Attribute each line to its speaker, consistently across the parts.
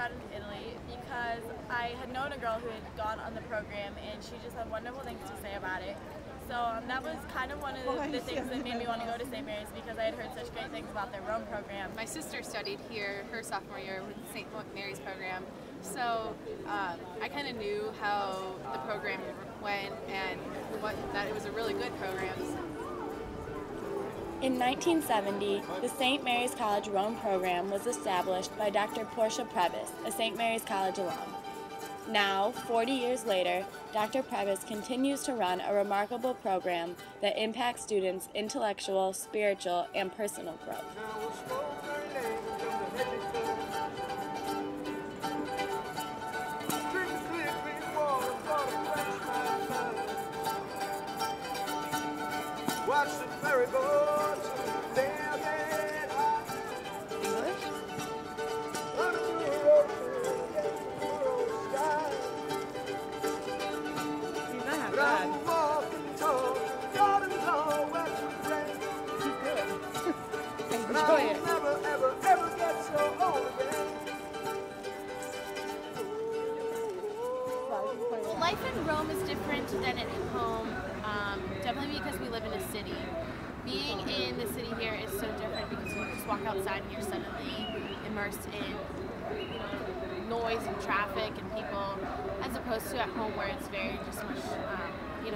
Speaker 1: abroad in Italy because I had known a girl who had gone on the program and she just had wonderful things to say about it. So that was kind of one of the things that made me want to go to St. Mary's, because I had heard such great things about their Rome program.
Speaker 2: My sister studied here her sophomore year with the St. Mary's program, so I kind of knew how the program went and that it was a really good program.
Speaker 1: In 1970, the St. Mary's College Rome program was established by Dr. Portia Previs, a St. Mary's College alum. Now, 40 years later, Dr. Previs continues to run a remarkable program that impacts students' intellectual, spiritual, and personal growth.
Speaker 3: Watch the merry-go-round
Speaker 2: English?
Speaker 1: He's not half bad. He's good. Enjoy it.
Speaker 3: Never, ever, ever get so old again.
Speaker 4: Life in Rome is different than at home, definitely because we live in a city. Being in the city here is so different because you just walk outside and you're suddenly immersed in noise and traffic and people, as opposed to at home where it's very just much,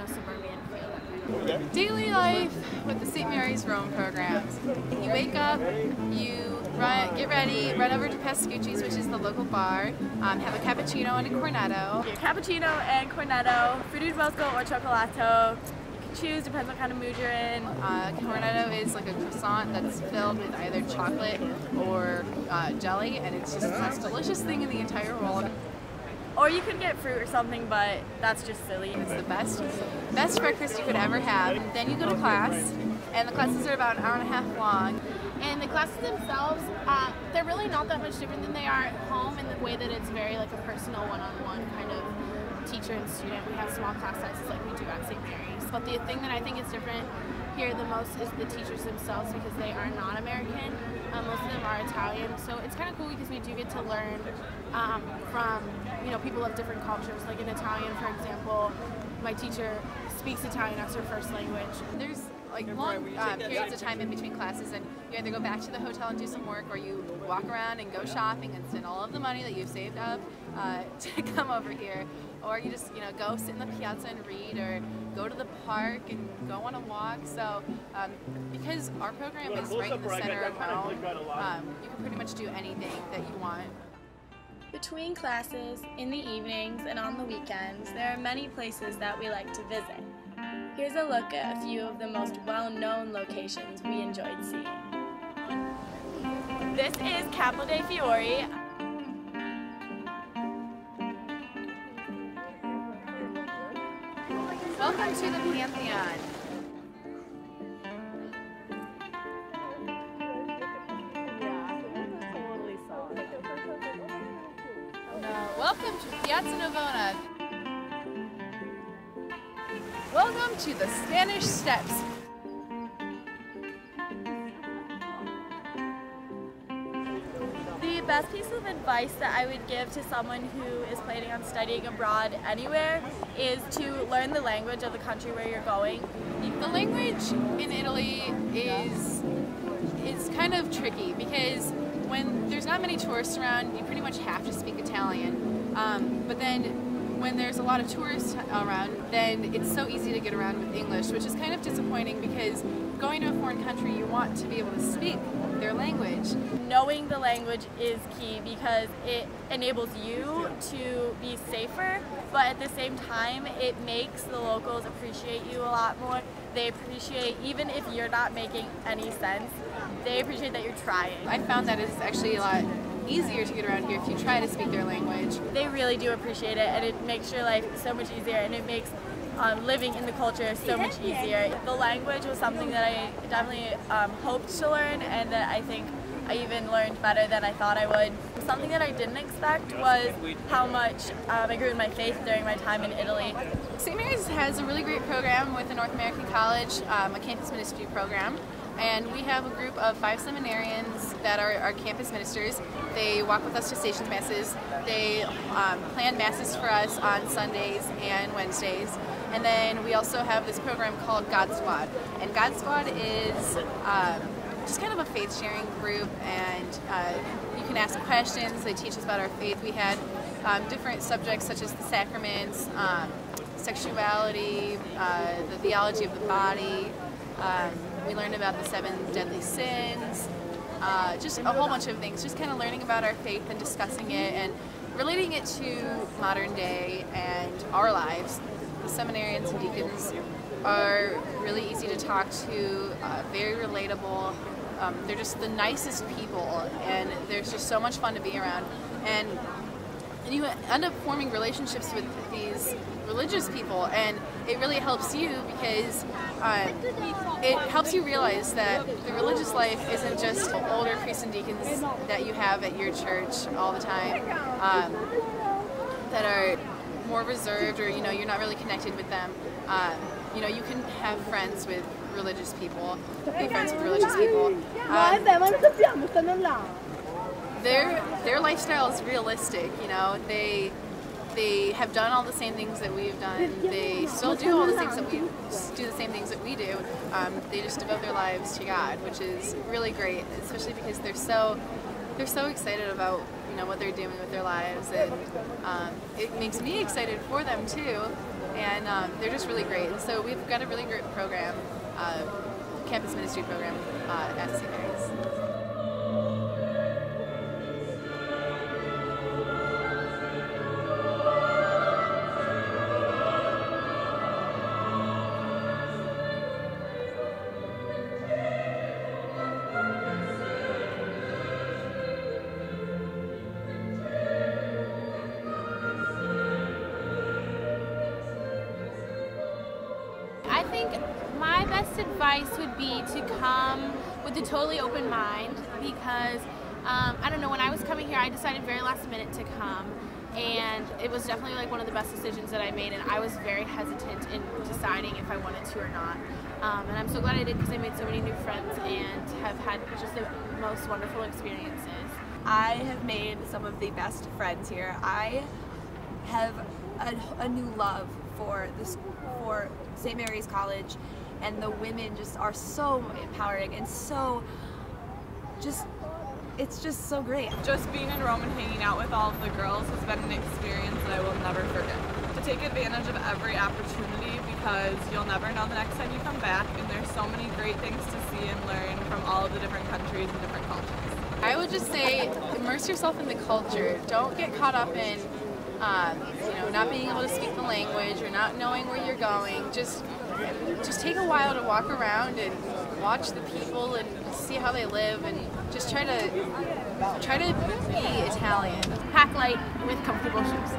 Speaker 4: suburban feel.
Speaker 2: Daily life with the St. Mary's Rome programs. You wake up, you get ready, run over to Pascucci's, which is the local bar, have a cappuccino and a cornetto.
Speaker 1: Cappuccino and cornetto, frutti di bosco or cioccolato. You can choose, depends what kind of mood you're in.
Speaker 2: Cornetto is like a croissant that's filled with either chocolate or jelly, and it's just the most delicious thing in the entire world.
Speaker 1: Or you could get fruit or something, but that's just silly.
Speaker 2: It's the best breakfast you could ever have. And then you go to class, and the classes are about an hour and a half long.
Speaker 4: And the classes themselves, they're really not that much different than they are at home in the way that it's very like a personal one-on-one kind of teacher and student. We have small class sizes like we do at St. Mary's. But the thing that I think is different here the most is the teachers themselves, because they are not American. Most of them are Italian. So it's kind of cool because we do get to learn from people of different cultures. Like in Italian, for example, my teacher speaks Italian as her first language.
Speaker 2: There's like long periods of time in between classes, and you either go back to the hotel and do some work, or you walk around and go shopping and spend all of the money that you've saved up to come over here, or you just go sit in the piazza and read, or go to the park and go on a walk. So because our program is right in the center of Rome, you can pretty much do anything that you want.
Speaker 1: Between classes, in the evenings, and on the weekends, there are many places that we like to visit. Here's a look at a few of the most well-known locations we enjoyed seeing. This is Capo dei Fiori.
Speaker 2: Welcome to the Pantheon. Welcome to Piazza Navona. Welcome to the Spanish Steps.
Speaker 1: The best piece of advice that I would give to someone who is planning on studying abroad anywhere is to learn the language of the country where you're going.
Speaker 2: The language in Italy is kind of tricky because when there's not many tourists around, you pretty much have to speak Italian. But then when there's a lot of tourists around, then it's so easy to get around with English, which is kind of disappointing because going to a foreign country, you want to be able to speak their language.
Speaker 1: Knowing the language is key because it enables you to be safer, but at the same time, it makes the locals appreciate you a lot more. They appreciate, even if you're not making any sense, they appreciate that you're trying.
Speaker 2: I found that it's actually a lot easier to get around here if you try to speak their language.
Speaker 1: They really do appreciate it, and it makes your life so much easier, and it makes living in the culture so much easier. The language was something that I definitely hoped to learn, and that I think I even learned better than I thought I would. Something that I didn't expect was how much I grew in my faith during my time in Italy.
Speaker 2: St. Mary's has a really great program with the North American College, a campus ministry program. And we have a group of 5 seminarians that are our campus ministers. They walk with us to Stations Masses. They plan Masses for us on Sundays and Wednesdays. And then we also have this program called God Squad. And God Squad is just kind of a faith-sharing group, and you can ask questions. They teach us about our faith. We had different subjects such as the sacraments, sexuality, the theology of the body. We learned about the 7 deadly sins, just a whole bunch of things, just kind of learning about our faith and discussing it and relating it to modern day and our lives. The seminarians and deacons are really easy to talk to, very relatable. They're just the nicest people, and there's just so much fun to be around. And you end up forming relationships with these religious people, and it really helps you because it helps you realize that the religious life isn't just older priests and deacons that you have at your church all the time that are more reserved, or you're not really connected with them. You can have friends with religious people, be friends with religious people. Their lifestyle is realistic. They have done all the same things that we've done. They still do all the things that we do, the same things that we do. They just devote their lives to God, which is really great, especially because they're so excited about what they're doing with their lives, and it makes me excited for them too. And they're just really great. And so we've got a really great program, campus ministry program at St. Mary's.
Speaker 4: I think my best advice would be to come with a totally open mind, because I don't know, when I was coming here I decided very last minute to come, and it was definitely like one of the best decisions that I made, and I was very hesitant in deciding if I wanted to or not. And I'm so glad I did, because I made so many new friends and have had just the most wonderful experiences.
Speaker 5: I have made some of the best friends here. I have a new love for St. Mary's College, and the women just are so empowering and so it's just so great.
Speaker 6: Just being in Rome and hanging out with all of the girls has been an experience that I will never forget. To take advantage of every opportunity, because you'll never know the next time you come back, and there's so many great things to see and learn from all of the different countries and different cultures.
Speaker 2: I would just say immerse yourself in the culture. Don't get caught up in not being able to speak the language or not knowing where you're going. Just take a while to walk around and watch the people and see how they live, and just try to be Italian.
Speaker 4: Pack light with comfortable shoes.